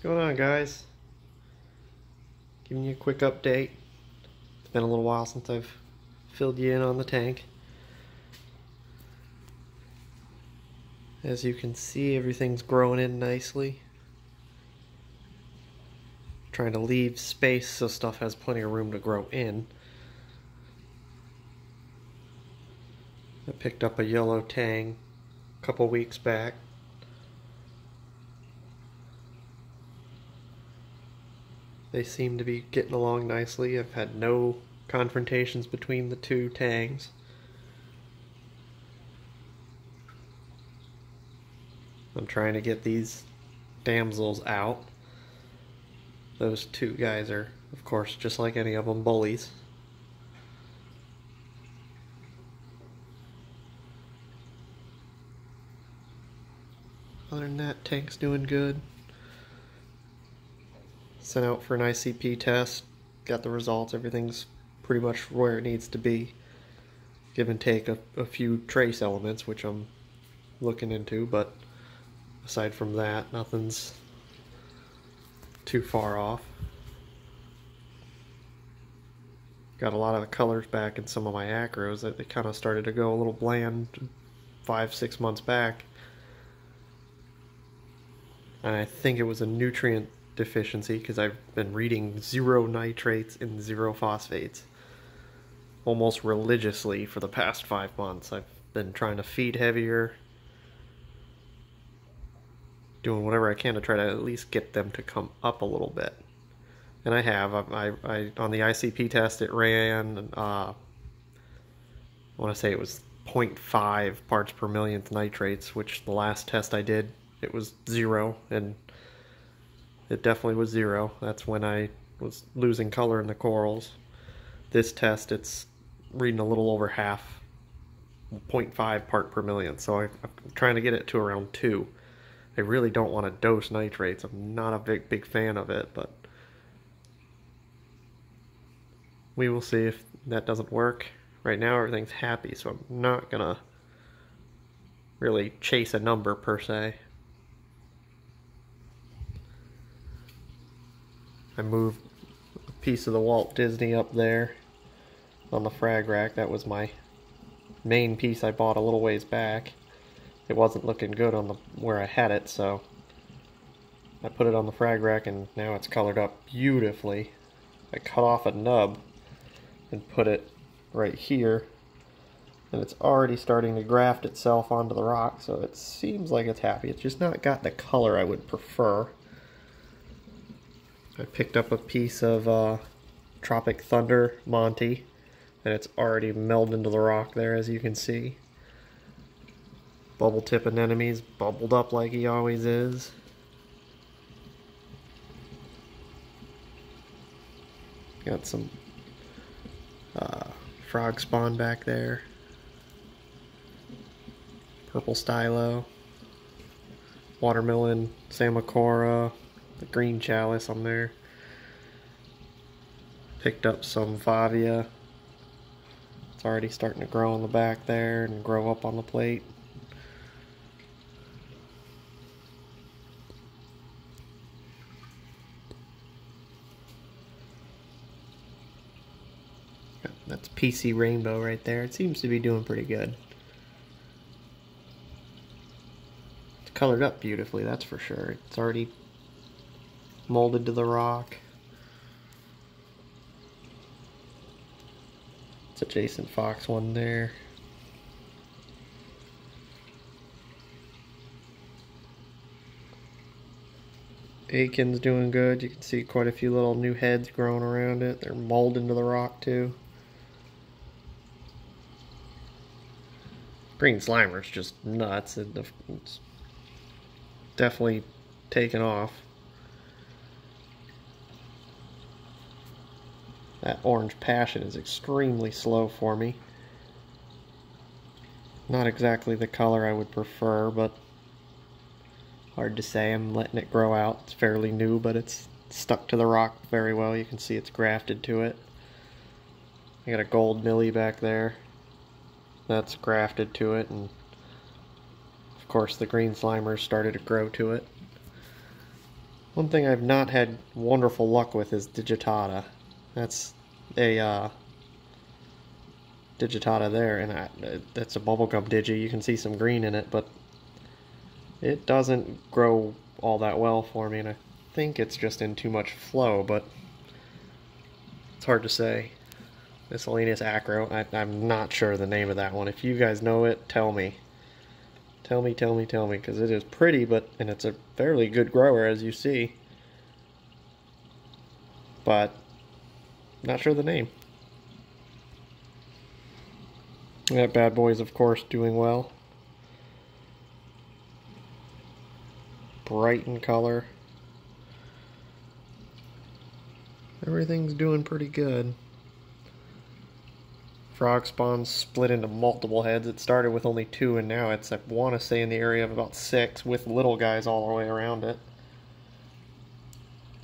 What's going on, guys? Giving you a quick update. It's been a little while since I've filled you in on the tank. As you can see, everything's growing in nicely. Trying to leave space so stuff has plenty of room to grow in. I picked up a yellow tang a couple weeks back. They seem to be getting along nicely. I've had no confrontations between the two tangs. I'm trying to get these damsels out. Those two guys are, of course, just like any of them, bullies. Other than that, tank's doing good. Sent out for an ICP test, got the results, everything's pretty much where it needs to be. Give and take a few trace elements, which I'm looking into, but aside from that, nothing's too far off. Got a lot of the colors back in some of my acros that they kind of started to go a little bland 5-6 months back. And I think it was a nutrient deficiency because I've been reading 0 nitrates and 0 phosphates almost religiously for the past 5 months. I've been trying to feed heavier, doing whatever I can to try to at least get them to come up a little bit. And I have. I on the ICP test it ran, I want to say it was 0.5 parts per millionth nitrates, which the last test I did, it was 0, and it definitely was 0. That's when I was losing color in the corals. This test, it's reading a little over half, 0.5 part per millionth, so I'm trying to get it to around 2. I really don't want to dose nitrates. I'm not a big fan of it, but we will see if that doesn't work. Right now everything's happy, so I'm not gonna really chase a number per se. I moved a piece of the Walt Disney up there on the frag rack. That was my main piece I bought a little ways back. It wasn't looking good on the where I had it, so I put it on the frag rack and now it's colored up beautifully. I cut off a nub and put it right here, and it's already starting to graft itself onto the rock, so it seems like it's happy. It's just not got the color I would prefer. I picked up a piece of Tropic Thunder Monty, and it's already melded into the rock there, as you can see. Bubble tip anemone's bubbled up like he always is. Got some frog spawn back there. Purple stylo. Watermelon Samacora. The green chalice on there. Picked up some Favia. It's already starting to grow on the back there and grow up on the plate. That's PC Rainbow right there. It seems to be doing pretty good. It's colored up beautifully, that's for sure. It's already molded to the rock. It's a Jason Fox one there. Aiken's doing good. You can see quite a few little new heads growing around it. They're molded into the rock too. Green Slimer's just nuts. It's definitely taken off. That Orange Passion is extremely slow for me. Not exactly the color I would prefer, but hard to say. I'm letting it grow out. It's fairly new, but it's stuck to the rock very well. You can see it's grafted to it. I got a gold Millie back there. That's grafted to it, and of course the green Slimers started to grow to it. One thing I've not had wonderful luck with is digitata. That's a digitata there, and that's a bubblegum digi. You can see some green in it, but it doesn't grow all that well for me, and I think it's just in too much flow, but it's hard to say. Miscellaneous acro, I'm not sure the name of that one. If you guys know it, tell me. Tell me, because it is pretty, and it's a fairly good grower, as you see. But, not sure the name. That bad boy is, of course, doing well. Bright in color. Everything's doing pretty good. Frog spawns split into multiple heads. It started with only 2, and now it's, I want to say, in the area of about 6, with little guys all the way around it.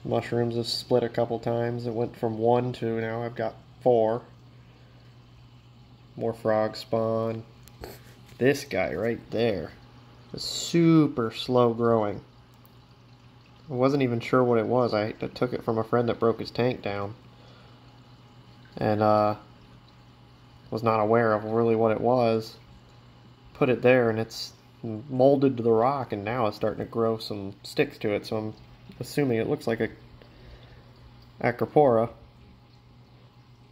Mushrooms have split a couple times. It went from 1 to now I've got 4. More frog spawn. This guy right there is super slow growing. I wasn't even sure what it was. I took it from a friend that broke his tank down, and was not aware of really what it was. Put it there, and it's molded to the rock, and now it's starting to grow some sticks to it, so I'm assuming it looks like a Acropora.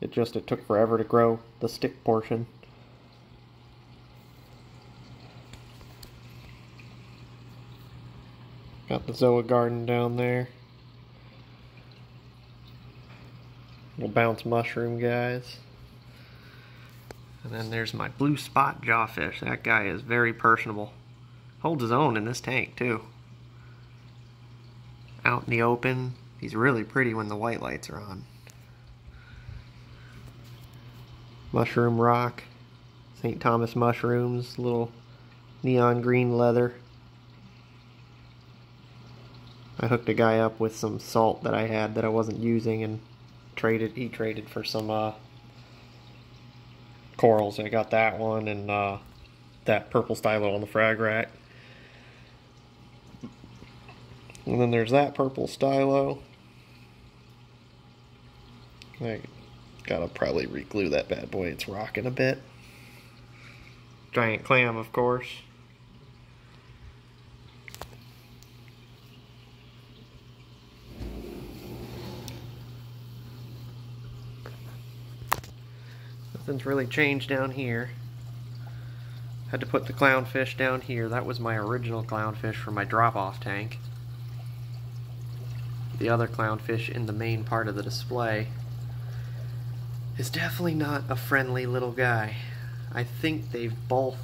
It took forever to grow the stick portion. Got the Zoa garden down there. Little bounce mushroom guys. And then there's my blue spot jawfish. That guy is very personable. Holds his own in this tank too. Out in the open, he's really pretty when the white lights are on. Mushroom rock, St. Thomas mushrooms, little neon green leather. I hooked a guy up with some salt that I had that I wasn't using, and he traded for some corals. I got that one and that purple stylo on the frag rack. And then there's that purple stylo. I gotta probably re-glue that bad boy. It's rocking a bit. Giant clam, of course. Nothing's really changed down here. Had to put the clownfish down here. That was my original clownfish for my drop-off tank. The other clownfish in the main part of the display is definitely not a friendly little guy. I think they've both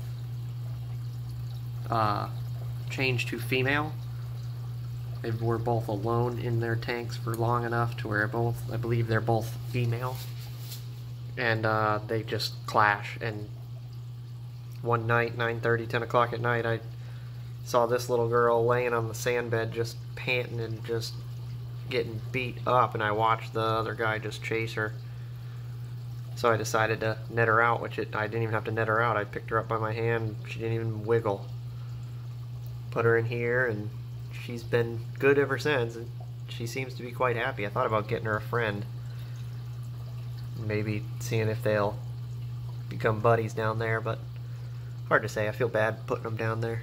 changed to female. They were both alone in their tanks for long enough to where I believe they're both female. And they just clash, and one night, 9:30, 10 o'clock at night, I saw this little girl laying on the sand bed just panting and just getting beat up, and I watched the other guy just chase her. So I decided to net her out, which I didn't even have to net her out. I picked her up by my hand. She didn't even wiggle. Put her in here, and she's been good ever since, and she seems to be quite happy. I thought about getting her a friend. Maybe seeing if they'll become buddies down there, but hard to say. I feel bad putting them down there.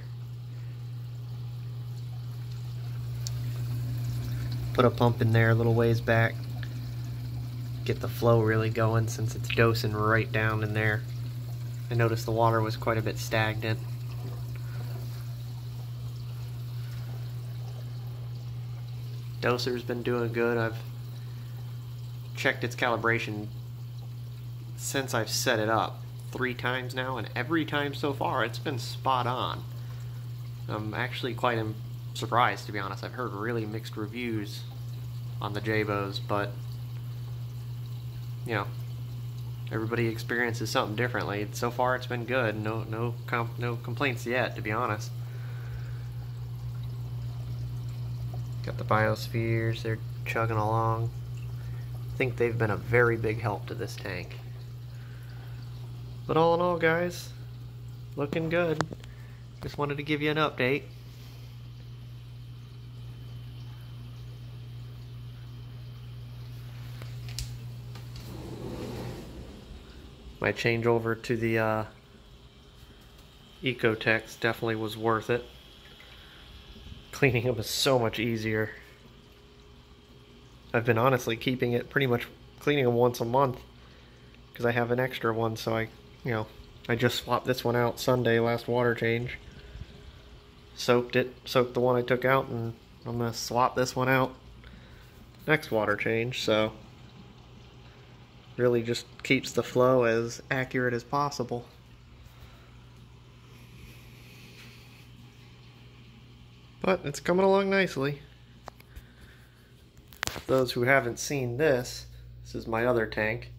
Put a pump in there a little ways back. Get the flow really going since it's dosing right down in there. I noticed the water was quite a bit stagnant. Doser's been doing good. I've checked its calibration since I've set it up 3 times now, and every time so far it's been spot on. I'm actually quite surprised, to be honest. I've heard really mixed reviews on the J-Bows, but you know, everybody experiences something differently. So far it's been good. No complaints yet, to be honest. Got the biospheres, they're chugging along. I think they've been a very big help to this tank. But all in all, guys, looking good. Just wanted to give you an update. my change over to the Ecotex definitely was worth it. Cleaning them is so much easier. I've been honestly keeping it pretty much cleaning them once a month because I have an extra one, so I just swapped this one out Sunday, last water change. Soaked the one I took out, and I'm gonna swap this one out next water change, so really just keeps the flow as accurate as possible. But it's coming along nicely. Those who haven't seen this is my other tank.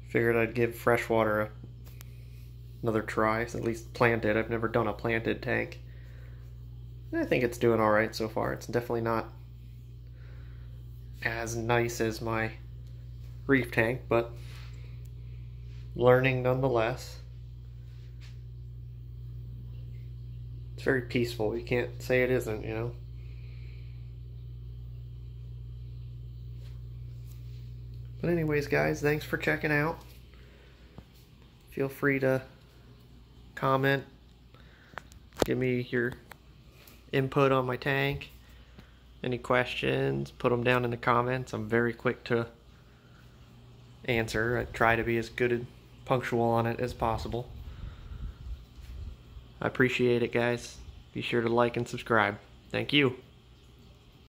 Figured I'd give freshwater another try, at least planted. I've never done a planted tank. I think it's doing alright so far. It's definitely not as nice as my Reef tank, but learning nonetheless. It's very peaceful. You can't say it isn't, you know. But anyways, guys, thanks for checking out. Feel free to comment, give me your input on my tank, any questions, put them down in the comments. I'm very quick to answer. I try to be as good and punctual on it as possible. I appreciate it, guys. Be sure to like and subscribe. Thank you.